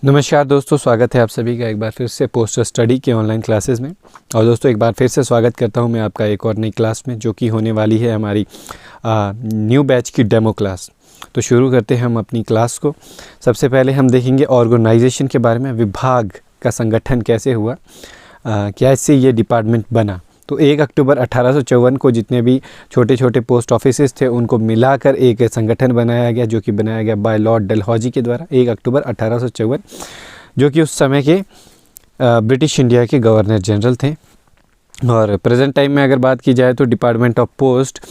नमस्कार दोस्तों, स्वागत है आप सभी का एक बार फिर से पोस्टर स्टडी के ऑनलाइन क्लासेस में। और दोस्तों एक बार फिर से स्वागत करता हूं मैं आपका एक और नई क्लास में, जो कि होने वाली है हमारी न्यू बैच की डेमो क्लास। तो शुरू करते हैं हम अपनी क्लास को। सबसे पहले हम देखेंगे ऑर्गेनाइजेशन के बारे में, विभाग का संगठन कैसे हुआ, कैसे ये डिपार्टमेंट बना। तो 1 अक्टूबर 1854 को जितने भी छोटे छोटे पोस्ट ऑफिसेस थे उनको मिलाकर एक संगठन बनाया गया, जो कि बनाया गया बाय लॉर्ड डलहौजी के द्वारा 1 अक्टूबर 1854, जो कि उस समय के ब्रिटिश इंडिया के गवर्नर जनरल थे। और प्रेजेंट टाइम में अगर बात की जाए तो डिपार्टमेंट ऑफ पोस्ट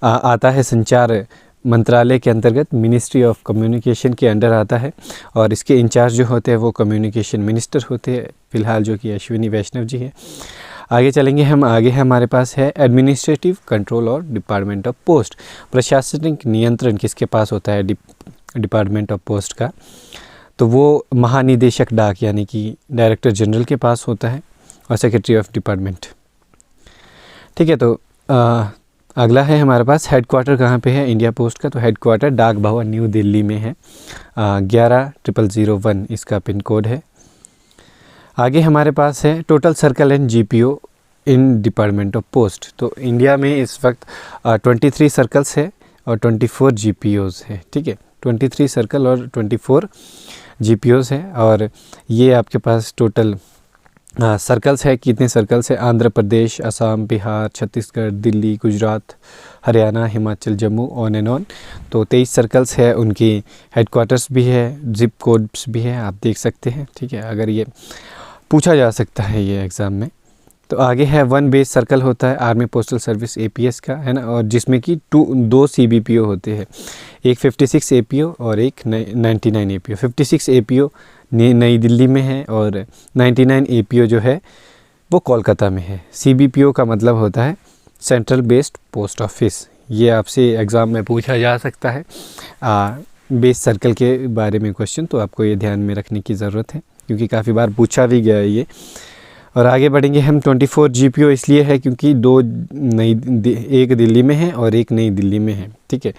आता है संचार मंत्रालय के अंतर्गत, मिनिस्ट्री ऑफ कम्युनिकेशन के अंडर आता है। और इसके इंचार्ज जो होते हैं वो कम्युनिकेशन मिनिस्टर होते हैं फ़िलहाल, जो कि अश्विनी वैष्णव जी हैं। आगे चलेंगे हम, आगे हमारे पास है एडमिनिस्ट्रेटिव कंट्रोल और डिपार्टमेंट ऑफ पोस्ट। प्रशासनिक नियंत्रण किसके पास होता है डिपार्टमेंट ऑफ पोस्ट का? तो वो महानिदेशक डाक यानी कि डायरेक्टर जनरल के पास होता है, और सेक्रेटरी ऑफ डिपार्टमेंट। ठीक है, तो अगला है हमारे पास हेडक्वार्टर कहाँ पे है इंडिया पोस्ट का? तो हेडक्वार्टर डाक भवन न्यू दिल्ली में है, 110001 इसका पिन कोड है। आगे हमारे पास है total circle and GPO in department of post. तो इंडिया में इस वक्त 23 सर्कल्स है और 24 जीपीओज़ है। ठीक है, 23 सर्कल और 24 जीपीओज़ है। और ये आपके पास टोटल सर्कल्स है। कितने सर्कल्स है? Andhra Pradesh, Assam, Bihar, Chhattisgarh, Delhi, Gujarat, Haryana, Himachal, Jammu, on and on. तो 23 सर्कल्स है, उनकी हेडक्वार्टर्स भी है, जिप कोड्स भी है, आप देख सकते हैं। ठीक है, अगर ये पूछा जा सकता है ये एग्ज़ाम में। तो आगे है 1 बेस सर्कल होता है आर्मी पोस्टल सर्विस एपीएस का, है ना, और जिसमें कि 2 सीबीपीओ होते हैं, एक 56 एपीओ और एक 99 एपीओ। 56 एपीओ नई दिल्ली में है और 99 एपीओ जो है वो कोलकाता में है। सीबीपीओ का मतलब होता है सेंट्रल बेस्ड पोस्ट ऑफिस। ये आपसे एग्ज़ाम में पूछा जा सकता है बेस सर्कल के बारे में क्वेश्चन, तो आपको ये ध्यान में रखने की ज़रूरत है क्योंकि काफ़ी बार पूछा भी गया है ये। और आगे बढ़ेंगे हम। 24 जीपीओ इसलिए है क्योंकि एक दिल्ली में है और एक नई दिल्ली में है। ठीक है,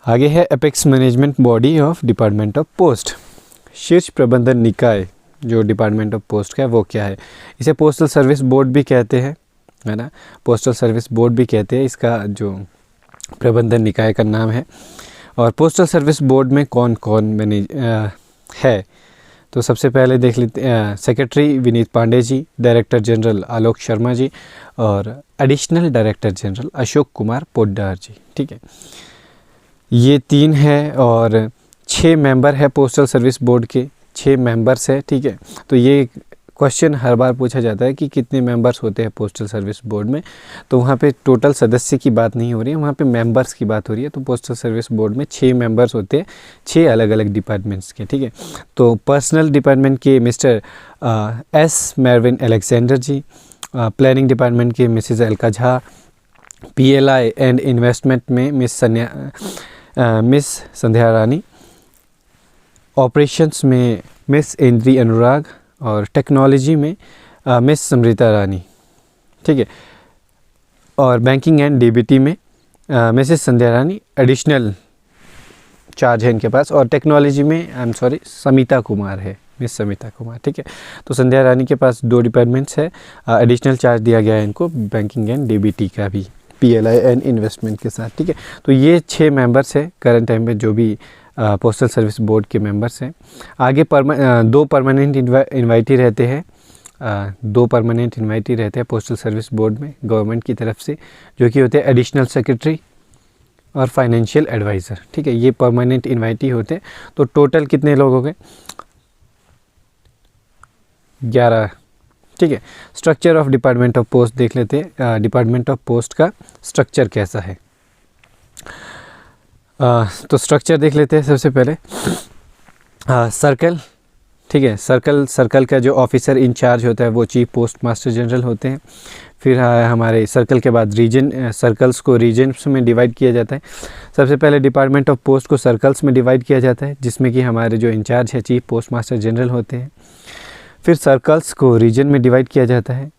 आगे है apex management body of department of post. शीर्ष प्रबंधन निकाय जो डिपार्टमेंट ऑफ पोस्ट का है वो क्या है? इसे पोस्टल सर्विस बोर्ड भी कहते हैं, है ना, पोस्टल सर्विस बोर्ड भी कहते हैं, इसका जो प्रबंधन निकाय का नाम है। और पोस्टल सर्विस बोर्ड में कौन कौन है? तो सबसे पहले देख लेते हैं, secretary Vineet Pandey ji, director general Alok Sharma ji, और additional director general Ashok Kumar Poddar ji. ठीक है, ये 3 है और 6 मेंबर है पोस्टल सर्विस बोर्ड के, 6 मेंबर्स है। ठीक है, तो ये क्वेश्चन हर बार पूछा जाता है कि कितने मेंबर्स होते हैं पोस्टल सर्विस बोर्ड में। तो वहाँ पे टोटल सदस्य की बात नहीं हो रही है, वहाँ पे मेंबर्स की बात हो रही है। तो पोस्टल सर्विस बोर्ड में 6 मेंबर्स होते हैं, 6 अलग अलग डिपार्टमेंट्स के। ठीक है, तो पर्सनल डिपार्टमेंट के Mr S Mervin Alexander ji, planning department के Mrs Alka Jha, PLI and investment में मिस संध्या रानी, ऑपरेशंस में मिस इंद्री अनुराग, और टेक्नोलॉजी में मिस समृता रानी। ठीक है, और बैंकिंग एंड डीबीटी में मिसेस संध्या रानी एडिशनल चार्ज है इनके पास। और टेक्नोलॉजी में समिता कुमार है, मिस समिता कुमार। ठीक है, तो संध्या रानी के पास 2 डिपार्टमेंट्स है, एडिशनल चार्ज दिया गया है इनको बैंकिंग एंड डीबीटी का भी, पीएलआई एंड इन्वेस्टमेंट के साथ। ठीक है, तो ये 6 मेंबर्स है करंट टाइम में जो भी पोस्टल सर्विस बोर्ड के मेंबर्स हैं। आगे 2 परमानेंट इन्वाइटी रहते हैं, 2 परमानेंट इन्वाइटी रहते हैं पोस्टल सर्विस बोर्ड में गवर्नमेंट की तरफ से, जो कि होते हैं एडिशनल सेक्रेटरी और फाइनेंशियल एडवाइज़र। ठीक है, ये परमानेंट इन्वाइटी होते हैं। तो टोटल कितने लोग हो गए? 11। ठीक है, structure of department of post देख लेते हैं। डिपार्टमेंट ऑफ पोस्ट का स्ट्रक्चर कैसा है? तो स्ट्रक्चर देख लेते हैं सबसे पहले। सर्कल, ठीक है, सर्कल का जो ऑफिसर इंचार्ज होता है वो चीफ पोस्ट मास्टर जनरल होते हैं। फिर हमारे सर्कल के बाद रीजन, सर्कल्स को रीजन्स में डिवाइड किया जाता है। सबसे पहले डिपार्टमेंट ऑफ पोस्ट को सर्कल्स में डिवाइड किया जाता है, जिसमें कि हमारे जो इंचार्ज है चीफ पोस्ट मास्टर जनरल होते हैं। फिर सर्कल्स को रीजन में डिवाइड किया जाता है,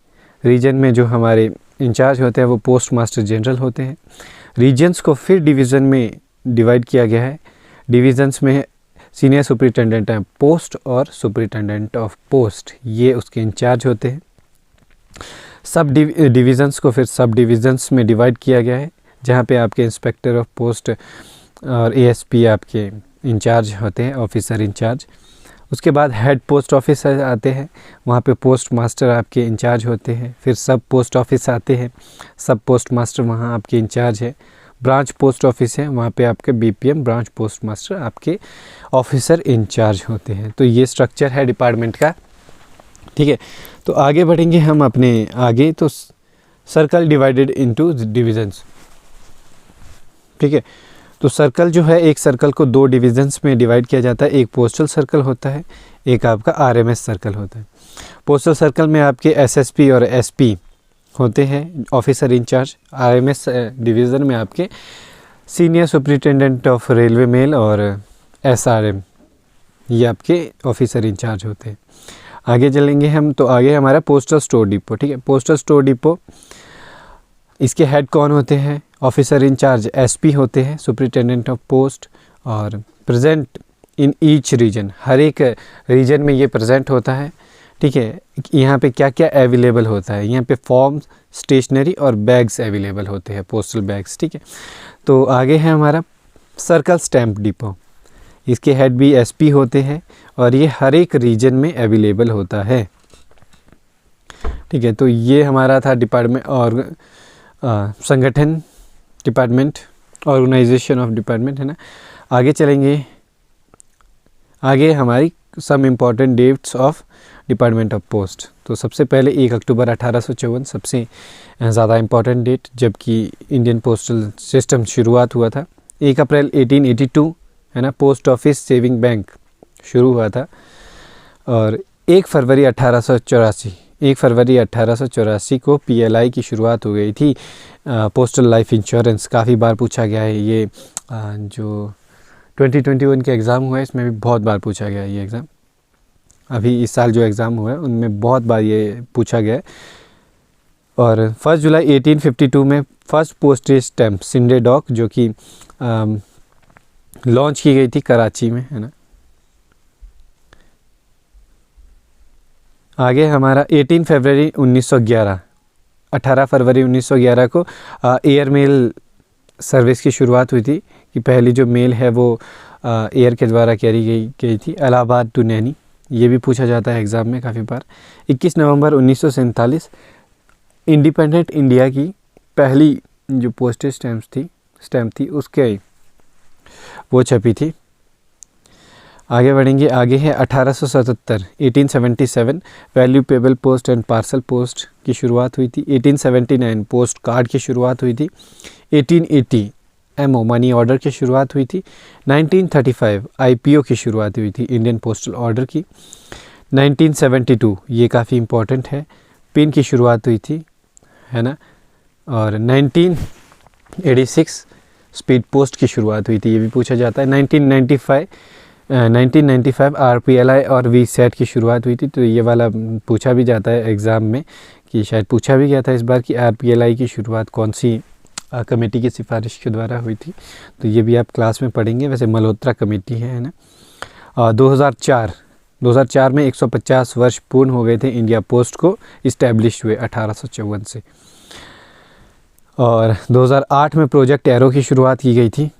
रीजन में जो हमारे इंचार्ज होते हैं वो पोस्ट मास्टर जनरल होते हैं। रीजन्स को फिर डिवीज़न में डिवाइड किया गया है, डिवीज़न्स में सीनियर सुपरिटेंडेंट ऑफ पोस्ट और सुपरिटेंडेंट ऑफ पोस्ट, ये उसके इंचार्ज होते हैं। सब डिविज़न्स को फिर सब डिविज़न्स में डिवाइड किया गया है, जहाँ पे आपके इंस्पेक्टर ऑफ पोस्ट और एएसपी आपके इंचार्ज होते हैं, ऑफिसर इंचार्ज। उसके बाद हेड पोस्ट ऑफिस आते हैं, वहाँ पे पोस्ट मास्टर आपके इंचार्ज होते हैं। फिर सब पोस्ट ऑफिस आते हैं, सब पोस्ट मास्टर वहाँ आपके इंचार्ज है। ब्रांच पोस्ट ऑफिस है, वहाँ पे आपके बीपीएम ब्रांच पोस्ट मास्टर आपके ऑफिसर इंचार्ज होते हैं। तो ये स्ट्रक्चर है डिपार्टमेंट का, ठीक है। तो आगे बढ़ेंगे हम अपने आगे। तो सर्कल डिवाइडेड इनटू डिविजन्स, ठीक है। तो सर्कल जो है, एक सर्कल को 2 डिविजन्स में डिवाइड किया जाता है। एक पोस्टल सर्कल होता है, एक आपका आरएमएस सर्कल होता है। पोस्टल सर्कल में आपके एसएसपी और एसपी होते हैं, ऑफिसर इंचार्ज। आरएमएस डिवीज़न में आपके senior superintendent of railway mail और एसआरएम, ये आपके ऑफिसर इंचार्ज होते हैं। आगे चलेंगे हम, तो आगे हमारा पोस्टल स्टोर डिपो, ठीक है। पोस्टल स्टोर डिपो, इसके हेड कौन होते हैं? ऑफिसर इंचार्ज एसपी होते हैं, सुपरिटेंडेंट ऑफ पोस्ट, और प्रेजेंट इन ईच रीजन, हर एक रीजन में ये प्रेजेंट होता है, ठीक है। यहाँ पे क्या क्या अवेलेबल होता है? यहाँ पे फॉर्म्स, स्टेशनरी और बैग्स अवेलेबल होते हैं, पोस्टल बैग्स, ठीक है। तो आगे है हमारा सर्कल स्टैम्प डिपो, इसके हेड भी एसपी होते हैं और ये हर एक रीजन में अवेलेबल होता है, ठीक है। तो ये हमारा था डिपार्टमेंट और संगठन, डिपार्टमेंट, ऑर्गेनाइजेशन ऑफ डिपार्टमेंट, है ना। आगे चलेंगे, आगे हमारी some important dates of department of post. तो सबसे पहले 1 अक्टूबर 1854 सबसे ज़्यादा इम्पॉर्टेंट डेट, जबकि इंडियन पोस्टल सिस्टम शुरुआत हुआ था। 1 अप्रैल 1882, है ना, पोस्ट ऑफिस सेविंग बैंक शुरू हुआ था। और 1 फरवरी 1884 को पीएलआई की शुरुआत हो गई थी, पोस्टल लाइफ इंश्योरेंस। काफ़ी बार पूछा गया है ये, जो 2021 के एग्ज़ाम हुआ है इसमें भी बहुत बार पूछा गया है ये एग्ज़ाम। अभी इस साल जो एग्ज़ाम हुआ है उनमें बहुत बार ये पूछा गया है। और 1 जुलाई 1852 में first postage stamp Scinde Dawk, जो कि लॉन्च की गई थी कराची में, है ना। आगे हमारा 18 फरवरी 1911 को एयर मेल सर्विस की शुरुआत हुई थी, कि पहली जो मेल है वो एयर के द्वारा कैरी गई थी, इलाहाबाद टू नैनी। ये भी पूछा जाता है एग्ज़ाम में काफ़ी बार। 21 नवंबर 1947 इंडिपेंडेंट इंडिया की पहली जो पोस्टेज स्टैम्प थी उसके वो छपी थी। आगे बढ़ेंगे, आगे है 1877 value payable post and parcel post की शुरुआत हुई थी। 1879 पोस्ट कार्ड की शुरुआत हुई थी। 1880 एमओ मनी ऑर्डर की शुरुआत हुई थी। 1935 आईपीओ की शुरुआत हुई थी, इंडियन पोस्टल ऑर्डर की। 1972 ये काफ़ी इम्पोर्टेंट है, पिन की शुरुआत हुई थी, है ना। और 1986 स्पीड पोस्ट की शुरुआत हुई थी, ये भी पूछा जाता है। 1995 आरपीएलआई और वीसेट की शुरुआत हुई थी। तो ये वाला पूछा भी जाता है एग्ज़ाम में, कि शायद पूछा भी गया था इस बार कि आरपीएलआई की शुरुआत कौन सी कमेटी की सिफारिश के द्वारा हुई थी। तो ये भी आप क्लास में पढ़ेंगे, वैसे मल्होत्रा कमेटी है ना। 2004 में 150 वर्ष पूर्ण हो गए थे इंडिया पोस्ट को इस्टेब्लिश हुए 1854 से। और 2008 में प्रोजेक्ट एरो की शुरुआत की गई थी।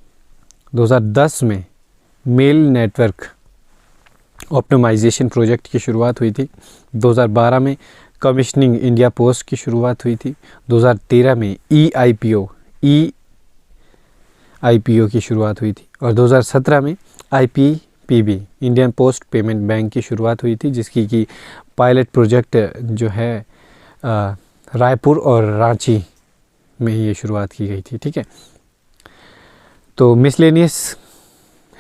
2010 में मेल नेटवर्क ऑप्टिमाइजेशन प्रोजेक्ट की शुरुआत हुई थी। 2012 में कमीशनिंग इंडिया पोस्ट की शुरुआत हुई थी। 2013 में ईआईपीओ की शुरुआत हुई थी। और 2017 में IPPB Indian post payment bank की शुरुआत हुई थी, जिसकी की पायलट प्रोजेक्ट जो है रायपुर और रांची में ये शुरुआत की गई थी, ठीक है। तो मिसलेनियस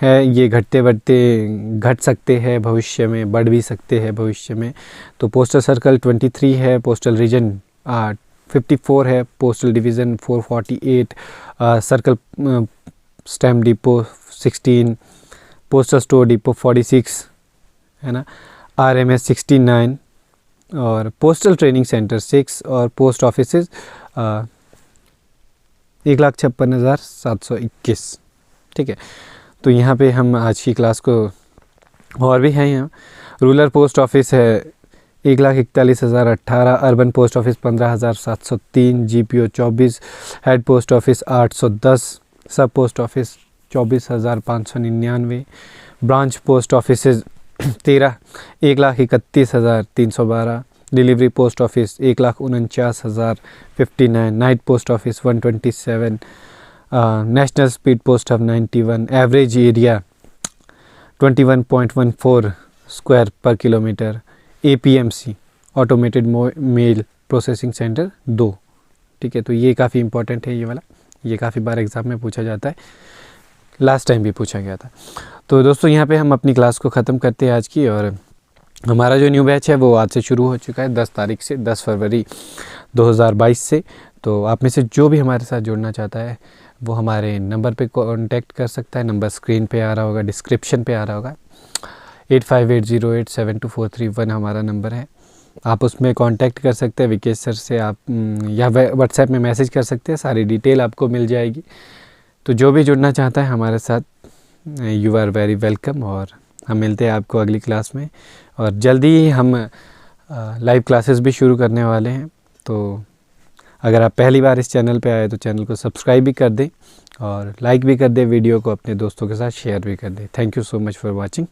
है, ये घट सकते हैं भविष्य में, बढ़ भी सकते हैं भविष्य में। तो पोस्टल सर्कल 23 है, पोस्टल रीजन 54 है, postal division 448, circle stamp depot 16, postal store depot 46, है ना, आरएमएस 69, और पोस्टल ट्रेनिंग सेंटर 6, और पोस्ट ऑफिसेज 1,56,721, ठीक है। तो यहाँ पे हम आज की क्लास को और भी हैं यहाँ। रूरल पोस्ट ऑफिस है 1,41,018, urban post office 15,703, GPO 24, head post office 810, sub post office 24,599, branch post office 13, 1,31,312, delivery post office 1,49,059, night post office 127, national speed post off 91, average area 21.14 square per kilometre, APMC automated mail processing centre 2। ठीक है, तो ये काफ़ी important है ये वाला, ये काफ़ी बार एग्ज़ाम में पूछा जाता है, लास्ट टाइम भी पूछा गया था। तो दोस्तों यहाँ पे हम अपनी क्लास को ख़त्म करते हैं आज की, और हमारा जो न्यू बैच है वो आज से शुरू हो चुका है 10 तारीख से, 10 फरवरी 2022 से। तो आप में से जो भी हमारे साथ जुड़ना चाहता है वो हमारे नंबर पे कांटेक्ट कर सकता है। नंबर स्क्रीन पे आ रहा होगा, डिस्क्रिप्शन पे आ रहा होगा, 8580872431 हमारा नंबर है। आप उसमें कांटेक्ट कर सकते हैं विकेश सर से, आप या व्हाट्सएप में मैसेज कर सकते हैं, सारी डिटेल आपको मिल जाएगी। तो जो भी जुड़ना चाहता है हमारे साथ, यू आर वेरी वेलकम, और हम मिलते हैं आपको अगली क्लास में, और जल्दी ही हम लाइव क्लासेस भी शुरू करने वाले हैं। तो अगर आप पहली बार इस चैनल पे आए तो चैनल को सब्सक्राइब भी कर दें, और लाइक भी कर दें, वीडियो को अपने दोस्तों के साथ शेयर भी कर दें। Thank you so much for watching.